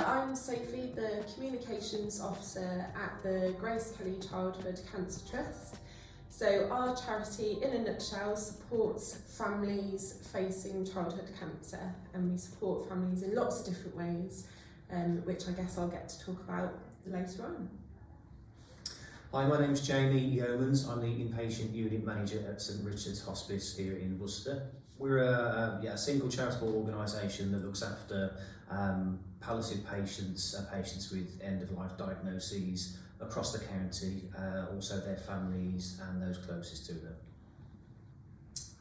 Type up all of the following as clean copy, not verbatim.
I'm Sophie, the Communications Officer at the Grace Kelly Childhood Cancer Trust. So our charity, in a nutshell, supports families facing childhood cancer, and we support families in lots of different ways, which I guess I'll get to talk about later on. Hi, my name's Jamie Yeomans. I'm the Inpatient Unit Manager at St Richard's Hospice here in Worcester. We're a single charitable organisation that looks after palliative patients, patients with end-of-life diagnoses across the county, also their families and those closest to them.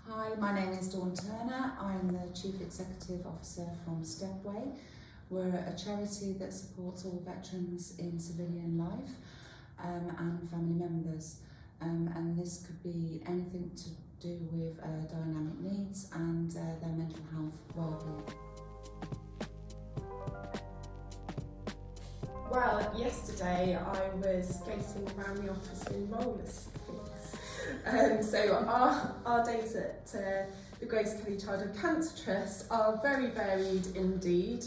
Hi, my name is Dawn Turner. I'm the Chief Executive Officer from STEPWAY. We're a charity that supports all veterans in civilian life and family members, and this could be anything to do with dynamic needs and their mental health well-being. Well, yesterday I was skating around the office in roller skates. So our days at the Grace Kelly Childhood Cancer Trust are very varied indeed.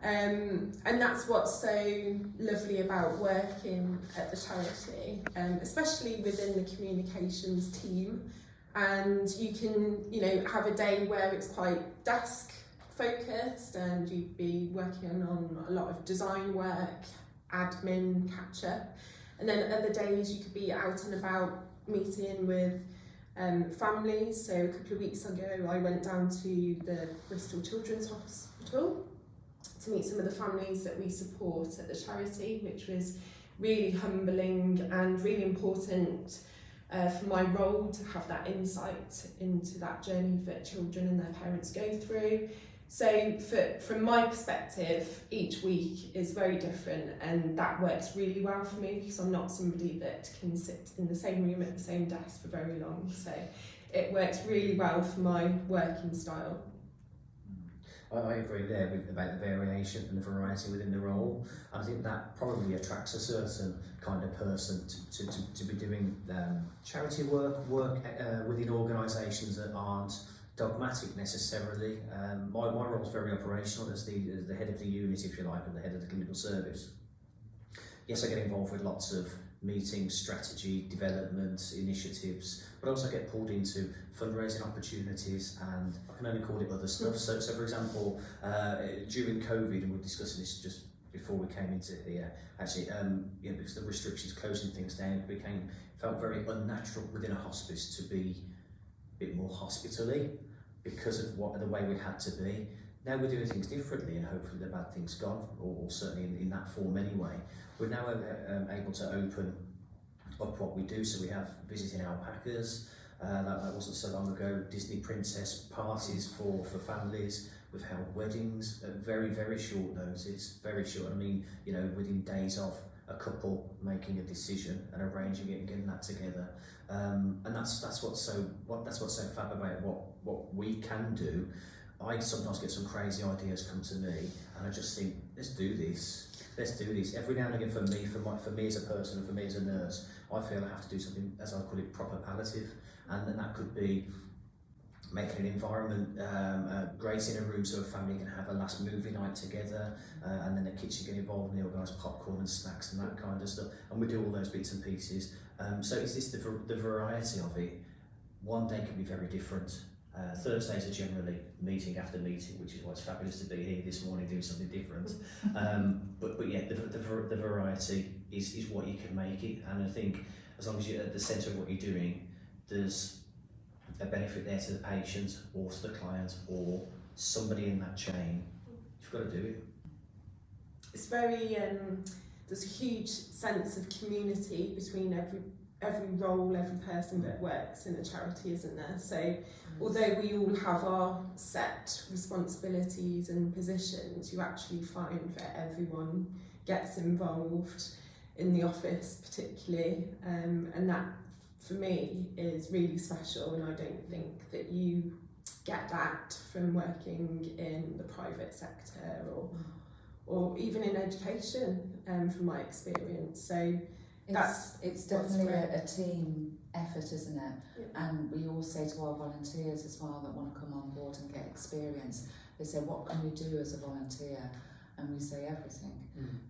And that's what's so lovely about working at the charity, especially within the communications team. And you can, have a day where it's quite desk focused and you'd be working on a lot of design work, admin, catch up. And then other days you could be out and about meeting with families. So a couple of weeks ago I went down to the Bristol Children's Hospital to meet some of the families that we support at the charity, which was really humbling and really important for my role to have that insight into that journey that children and their parents go through. So from my perspective, each week is very different, and that works really well for me because I'm not somebody that can sit in the same room at the same desk for very long. So it works really well for my working style. I agree there about the variation and the variety within the role. I think that probably attracts a certain kind of person to be doing charity work within organisations that aren't dogmatic necessarily. My role is very operational as the head of the unit, if you like, and the head of the clinical service. Yes, I get involved with lots of meetings, strategy, development, initiatives, but I also get pulled into fundraising opportunities, and I can only call it other stuff. So for example, during COVID, and we were discussing this just before we came into here, actually, because the restrictions closing things down, it felt very unnatural within a hospice to be a bit more hospitally because of the way we had to be. Now we're doing things differently, and hopefully the bad things gone, or certainly in that form anyway. We're now able to open up what we do, so we have visiting alpacas, that wasn't so long ago, Disney princess parties for families, we've held weddings at very, very short notice, very short, I mean, within days of a couple making a decision and arranging it and getting that together. And that's what's so fab about what we can do. I sometimes get some crazy ideas come to me, and I just think, let's do this. Every now and again, for me as a person and for me as a nurse, I feel I have to do something, as I call it, proper palliative, and then that could be making an environment great in a room so a family can have a last movie night together, and then the kitchen get involved and they organise popcorn and snacks and that kind of stuff, and we do all those bits and pieces. So it's just the variety of it. One day can be very different. Thursdays are generally meeting after meeting, which is why it's fabulous to be here this morning doing something different. But yeah, the variety is what you can make it, and I think as long as you're at the centre of what you're doing, there's a benefit there to the patient or to the client or somebody in that chain. You've got to do it. It's very there's a huge sense of community between every role, every person that works in a charity, isn't there? So although we all have our set responsibilities and positions, you actually find that everyone gets involved in the office particularly, and that for me is really special, and I don't think that you get that from working in the private sector or even in education, from my experience. So it's definitely a team effort, isn't it? Yeah. And we always say to our volunteers as well that want to come on board and get experience, they say, what can we do as a volunteer? and we say everything.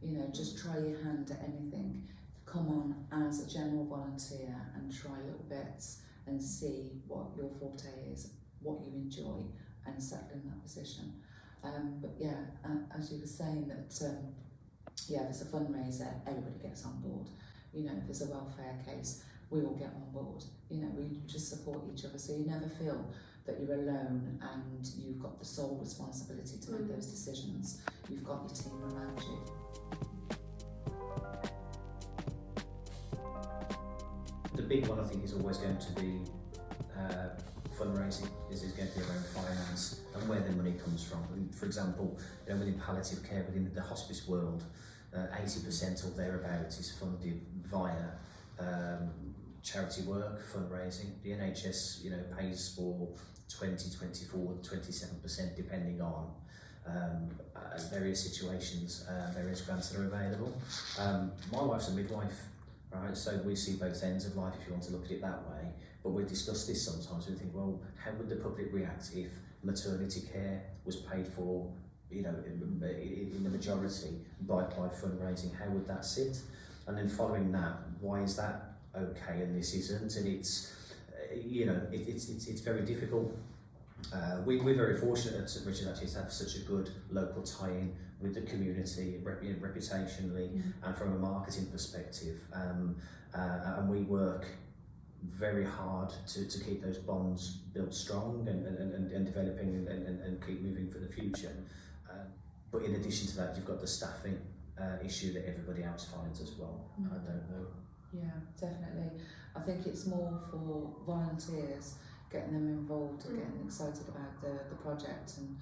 You know, just try your hand at anything. Come on as a general volunteer and try little bits and see what your forte is, what you enjoy, and settle in that position. But yeah, as you were saying that, yeah, there's a fundraiser, everybody gets on board. You know, if there's a welfare case, we all get on board. You know, we just support each other, so you never feel that you're alone and you've got the sole responsibility to make those decisions. You've got your team around you. The big one, I think, is always going to be fundraising. Is going to be around finance and where the money comes from. And for example, you know, within palliative care, within the hospice world, 80% or thereabouts is funded via charity work, fundraising. The NHS, you know, pays for 20, 24, 27%, depending on various situations, various grants that are available. My wife's a midwife. Right, so we see both ends of life if you want to look at it that way, but we discuss this sometimes. We think, well, how would the public react if maternity care was paid for, you know, in the majority by fundraising? How would that sit? And then following that, why is that okay and this isn't? And it's, you know, it's very difficult. We're very fortunate at St Richard actually to have such a good local tie-in with the community, reputationally, and from a marketing perspective. And we work very hard to keep those bonds built strong and developing and keep moving for the future. But in addition to that, you've got the staffing issue that everybody else finds as well. I don't know. Yeah, definitely. I think it's more for volunteers, getting them involved and getting excited about the project and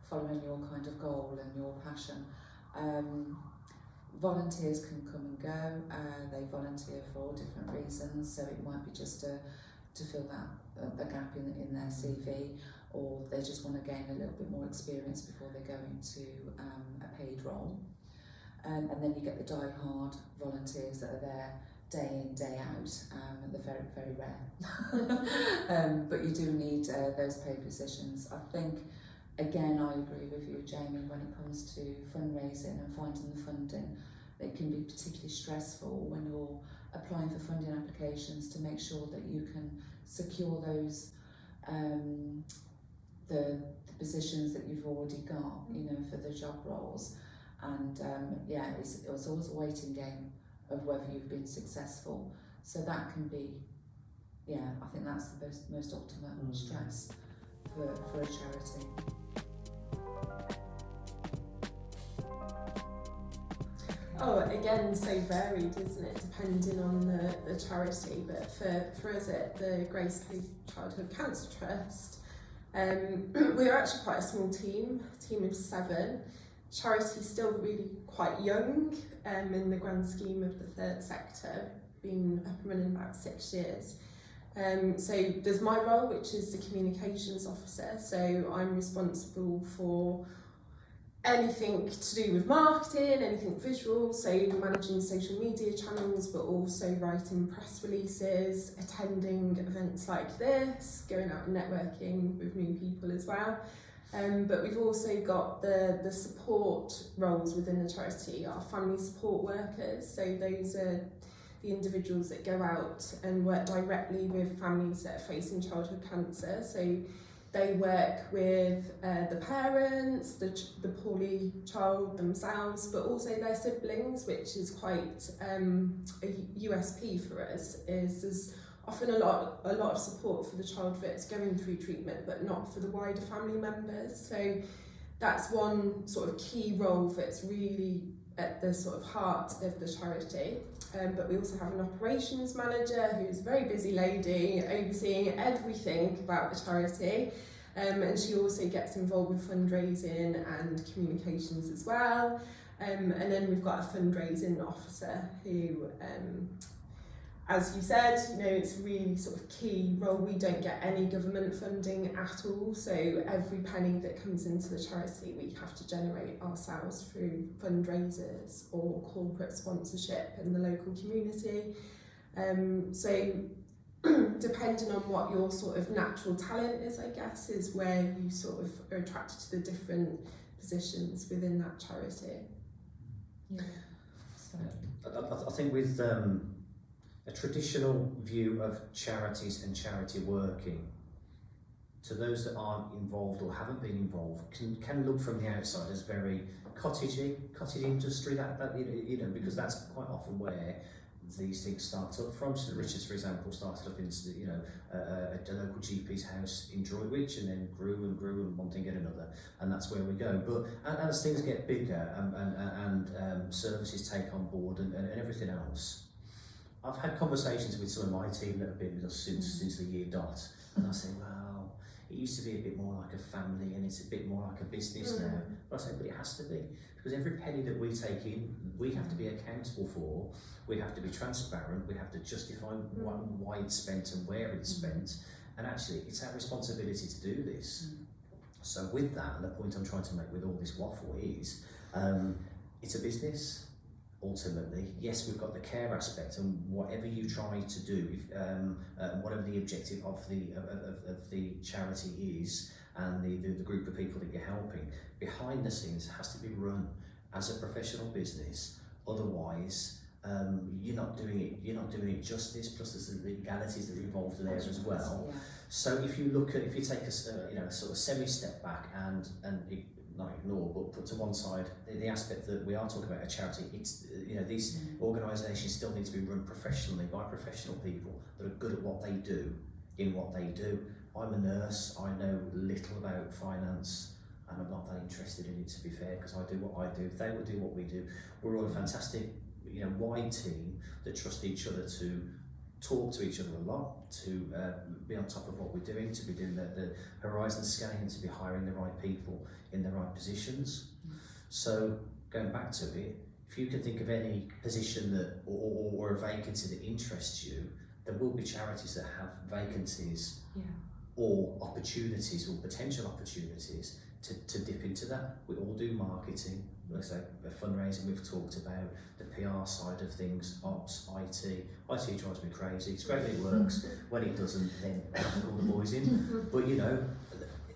following your kind of goal and your passion. Volunteers can come and go. They volunteer for all different reasons, so it might be just to fill that a gap in their CV, or they just want to gain a little bit more experience before they go into a paid role. And then you get the die-hard volunteers that are there day in, day out, and they're very, very rare. But you do need those paid positions. I think, again, I agree with you, Jamie, when it comes to fundraising and finding the funding. It can be particularly stressful when you're applying for funding applications to make sure that you can secure those the positions that you've already got, you know, for the job roles. And yeah, it's always a waiting game of whether you've been successful. So that can be, yeah, I think that's the most ultimate stress for a charity. Oh, again, so varied, isn't it, depending on the charity. But for us at the Grace Kelly Childhood Cancer Trust, we're actually quite a small team of 7. Charity's still really quite young in the grand scheme of the third sector, been up and running about 6 years. So there's my role, which is the communications officer. So I'm responsible for anything to do with marketing, anything visual, so managing social media channels, but also writing press releases, attending events like this, going out and networking with new people as well. But we've also got the support roles within the charity, our family support workers. So those are the individuals that go out and work directly with families that are facing childhood cancer. So they work with the parents, the poorly child themselves, but also their siblings, which is quite a USP for us. Is there's often a lot of support for the child that's going through treatment, but not for the wider family members. So that's one sort of key role that's really at the sort of heart of the charity. But we also have an operations manager who's a very busy lady overseeing everything about the charity. And she also gets involved with fundraising and communications as well. And then we've got a fundraising officer who, as you said, you know, it's a really sort of key role. We don't get any government funding at all, so every penny that comes into the charity we have to generate ourselves through fundraisers or corporate sponsorship in the local community. So depending on what your sort of natural talent is, I guess, is where you sort of are attracted to the different positions within that charity. Yeah. So, I think with a traditional view of charities and charity working, to those that aren't involved or haven't been involved, can look from the outside as very cottage industry, that you know, because that's quite often where these things start up from. So Richards, for example, started up in a local GP's house in Droitwich, and then grew and one thing and another, and that's where we go. But as things get bigger and services take on board and everything else, I've had conversations with some of my team that have been with us since the year dot, and I say, well, it used to be a bit more like a family and it's a bit more like a business now. But I say, but it has to be, because every penny that we take in, we have to be accountable for, we have to be transparent, we have to justify why it's spent and where it's spent, and actually it's our responsibility to do this. So with that, and the point I'm trying to make with all this waffle is, it's a business. Ultimately, yes, we've got the care aspect, and whatever you try to do, whatever the objective of the charity is, and the group of people that you're helping, behind the scenes has to be run as a professional business. Otherwise, you're not doing it justice. Plus, there's the legalities that are involved there as well. yeah. So if you take a sort of semi-step back and not ignore, but put to one side the aspect that we are talking about a charity. It's these organisations still need to be run professionally by professional people that are good at what they do, in what they do. I'm a nurse. I know little about finance, and I'm not that interested in it, to be fair, because I do what I do. They will do what we do. We're all a fantastic, wide team that trust each other to talk to each other a lot, to be on top of what we're doing, to be doing the horizon scanning, to be hiring the right people in the right positions. So going back to it, if you can think of any position that or a vacancy that interests you, there will be charities that have vacancies or opportunities or potential opportunities to dip into that. We all do marketing, let's say fundraising, we've talked about the PR side of things, ops, IT. IT drives me crazy. It's great that it works. When it doesn't, then all the boys in. But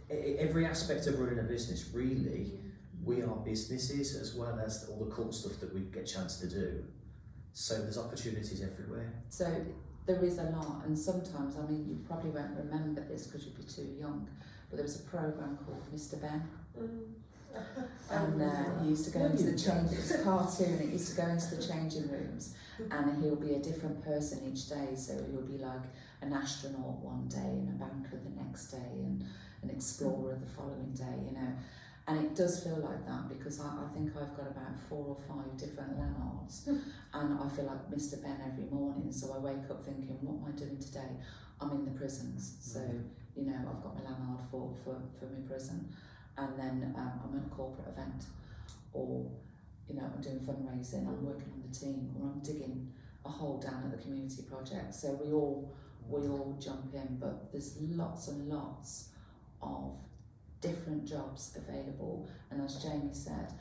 every aspect of running a business, really, we are businesses as well as all the cool stuff that we get a chance to do. So there's opportunities everywhere. So there is a lot, and sometimes, you probably won't remember this because you'll be too young, but there was a programme called Mr. Ben. And he used to go into the change. It was a cartoon. It used to go into the changing rooms, and he'll be a different person each day. So he'll be like an astronaut one day, and a banker the next day, and an explorer the following day. And it does feel like that, because I think I've got about 4 or 5 different Leonards, and I feel like Mr. Ben every morning. So I wake up thinking, what am I doing today? I'm in the prisons, so I've got my Leonard for my prison, and then I'm at a corporate event, or I'm doing fundraising, I'm working on the team, or I'm digging a hole down at the community project. So we all jump in, but there's lots and lots of different jobs available, and as Jamie said,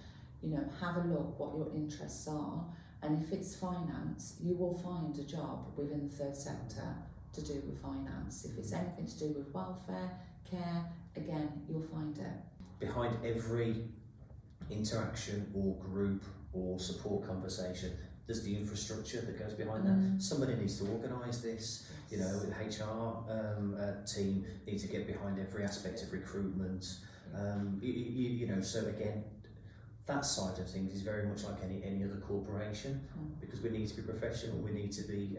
have a look what your interests are, and if it's finance, you will find a job within the third sector to do with finance. If it's anything to do with welfare, care, again, you'll find it. Behind every interaction or group or support conversation, there's the infrastructure that goes behind that. Somebody needs to organise this. The HR team need to get behind every aspect of recruitment. So again, that side of things is very much like any other corporation, because we need to be professional, we need to be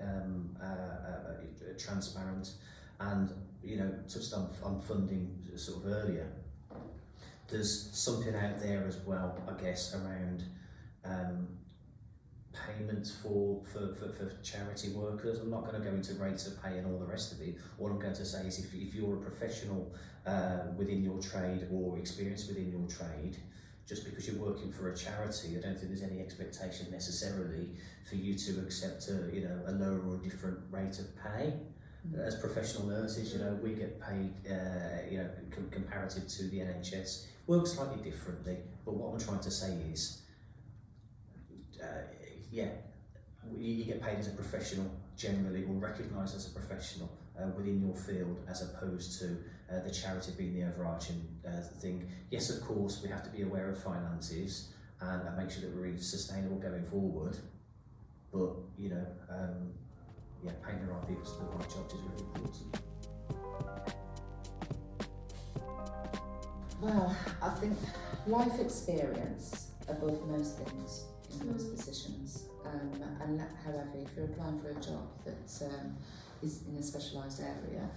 transparent, and touched on funding sort of earlier. There's something out there as well, I guess, around payments for charity workers. I'm not going to go into rates of pay and all the rest of it. All I'm going to say is if you're a professional within your trade or experienced within your trade, just because you're working for a charity, I don't think there's any expectation necessarily for you to accept a lower or different rate of pay. As professional nurses, we get paid comparative to the NHS. Works slightly differently, but what I'm trying to say is you get paid as a professional generally, or recognised as a professional within your field, as opposed to the charity being the overarching thing. Yes, of course, we have to be aware of finances and make sure that we're really sustainable going forward. But you know, yeah, paying the right people to the right jobs is really important. Well, I think life experience above most things in those positions. However, if you're applying for a job that is in a specialised area,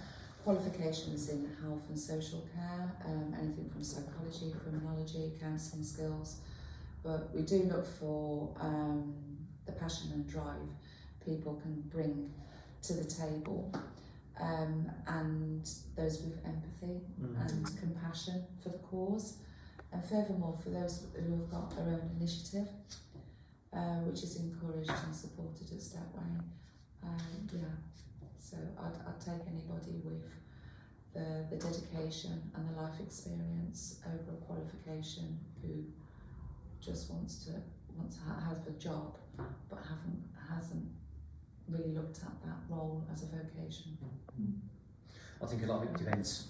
qualifications in health and social care, anything from psychology, criminology, counselling skills, but we do look for the passion and drive people can bring to the table, and those with empathy and compassion for the cause, and furthermore for those who have got their own initiative, which is encouraged and supported at STEPWAY. Yeah, so I'd take anybody with the dedication and the life experience over a qualification who just has a job but hasn't really looked at that role as a vocation. I think a lot of it depends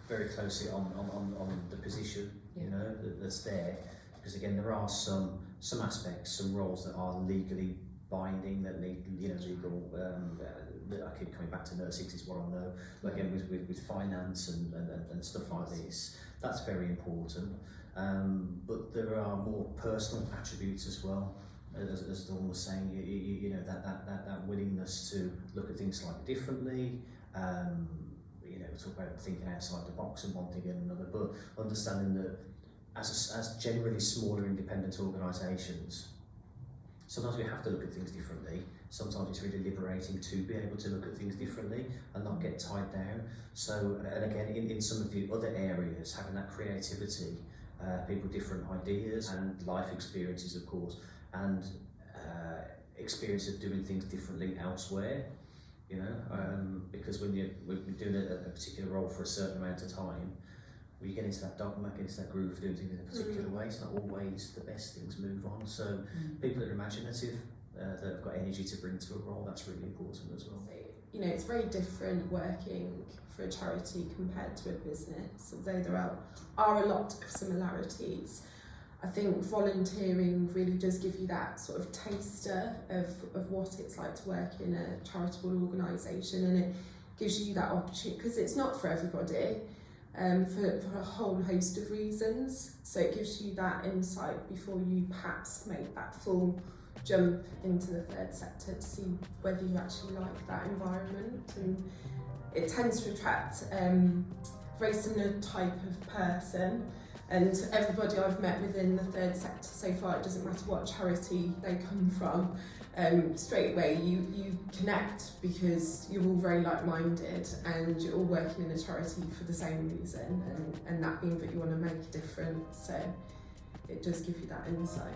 very closely on the position, you know, that's there, because again there are some aspects, some roles that are legally binding, that need, you know, legal. I keep coming back to nursing, is what I know. But again, with finance and stuff like this, that's very important. But there are more personal attributes as well, as Dawn was saying. You know, that willingness to look at things slightly differently. You know, we talk about thinking outside the box and one thing and another, but understanding that as generally smaller independent organisations, sometimes we have to look at things differently. Sometimes it's really liberating to be able to look at things differently and not get tied down. So, and again, in some of the other areas, having that creativity, people different ideas and life experiences, of course, and experience of doing things differently elsewhere, you know, because when you're doing a particular role for a certain amount of time, when you get into that dogma, get into that groove of doing things in a particular way, it's not always the best things move on. So people that are imaginative, that have got energy to bring to a role, that's really important as well. So, you know, it's very different working for a charity compared to a business, although there are a lot of similarities. I think volunteering really does give you that sort of taster of what it's like to work in a charitable organisation, and it gives you that opportunity, because it's not for everybody, for a whole host of reasons. So it gives you that insight before you perhaps make that full jump into the third sector to see whether you actually like that environment. And it tends to attract a very similar type of person, and everybody I've met within the third sector so far, it doesn't matter what charity they come from, straight away you connect, because you're all very like-minded and you're all working in a charity for the same reason, and that being that you want to make a difference. So it does give you that insight.